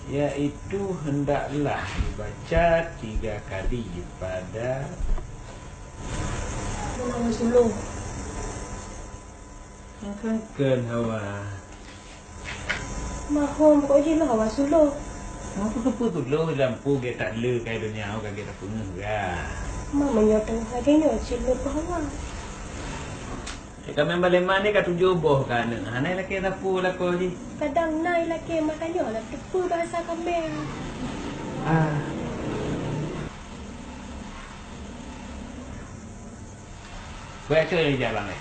Yaitu hendaklah dibaca 3 kali pada Hawa sulung. Angkan hawa. Mahom kok je lah hawa sulung. Apa tu lo lampu ke tak le kai dunia au kita punya ga. Mama nyotong hadinya cile hawa. Kami balik mana kat tujuh boh kan. Hanai laki tapu lako ji. Kadang nai laki makanya lah tepu bahasa kambing. Baca je jalan ni.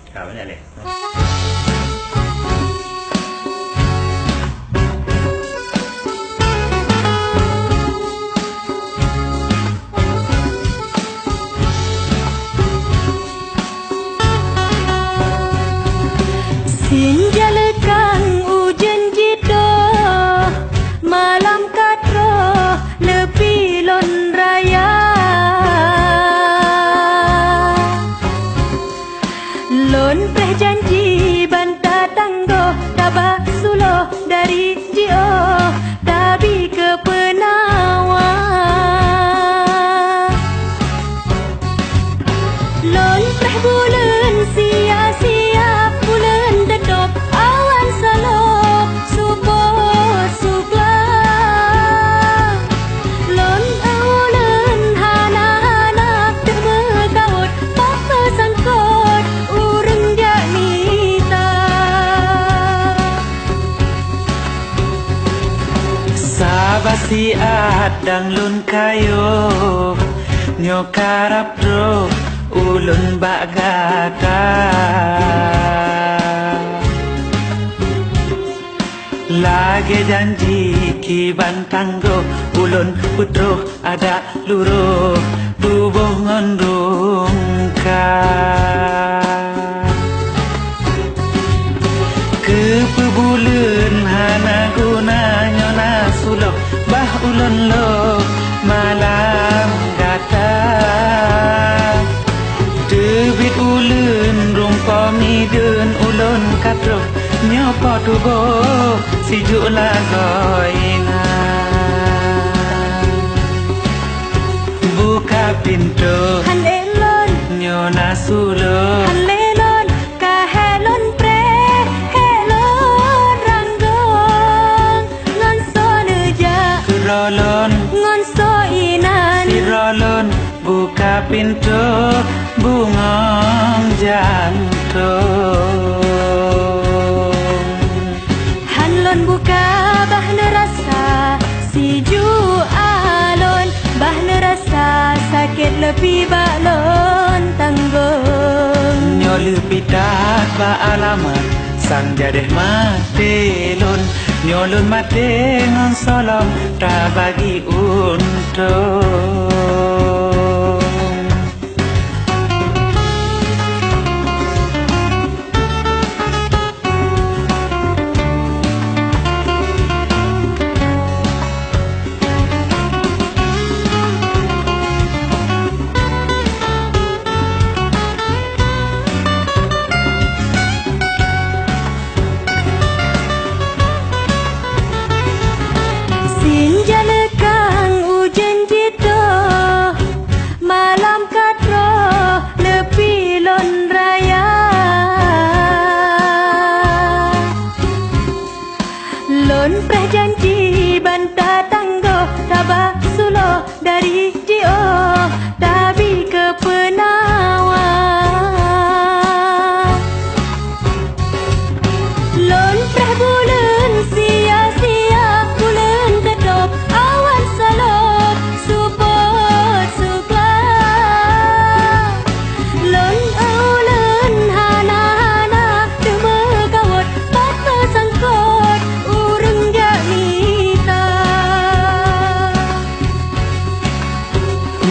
Kau mana ni? Sinjalakan ujian jito malam katro lepi lon raya lon janji banta tanggo tabak sulo dari jio tabi ke penawa lon bulan sia-sia bulan dedok awan salok support sukla lon aulan hana-hana terbergaut papa sangkot urang janita sabasi adang lun kayo nyokarap dro ulun bagata lagi janji ki bantanggo ulun putro ada luro hubungan rungka kepebulan hana guna nyona sulo bah ulun lo malam gata Debit ulun rumpah midun ulun katro nyopo tubo sijuk lagoina buka pintu han elon nyona sulo han lelon kahelon pre helon ranggong ngon so neja rolon ngon so inan rolon buka pintu bungong jantung hanlon buka bah nerasa siju alon bah nerasa sakit lebih balon tanggung nyolu pitat ba alamat sang jadeh matelun nyolun mate ngon solom tak bagi untung Sinjalakan ujian jito malam katro lepi lon raya lon janji banta tanggo tabak sulo dari jio tabi ke penawa lon bulan sia-sia bulan dedok awan salok support sukla lon aulan hana-hana terbergaut papa sangkot urang janita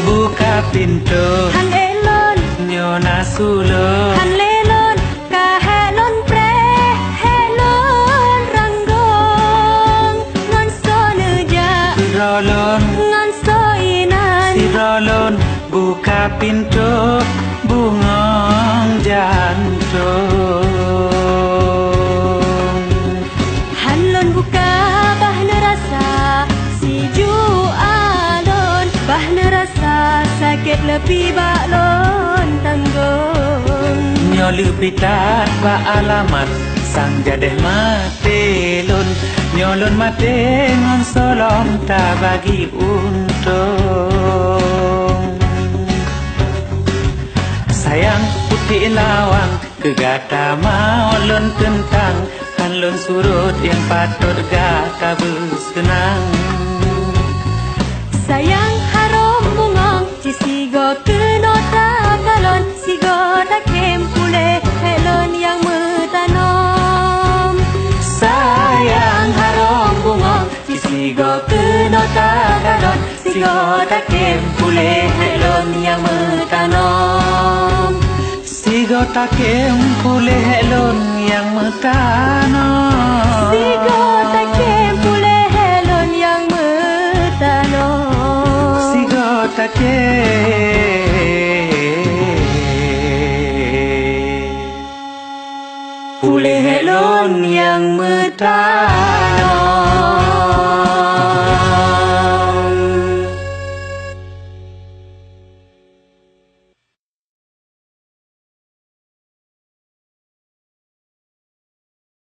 buka pintu han elon nyona sulo han lelon kahelon pre helon ranggong ngon so neja rolon ngon so pintu bungong jantung Hanlon buka bahna rasa si ju alon bahna rasa sakit lebih baklon tanggung Nyo lupitat ba alamat sang jadeh mate lun Nyolun mate ngon solom ta bagi untung Sayang putih lawang kegata maulun tentang Hanlun surut yang patut gata bersenang Sayang harum bungong cisigo keno takalon sigo takem pule helon yang metanom Sayang harum bungong cisigo keno takalon sigo takem pule helon yang metanom Sigo takem pule helon yang metanom sigo takem pule helon yang metanom Sigo takem pule helon yang metanom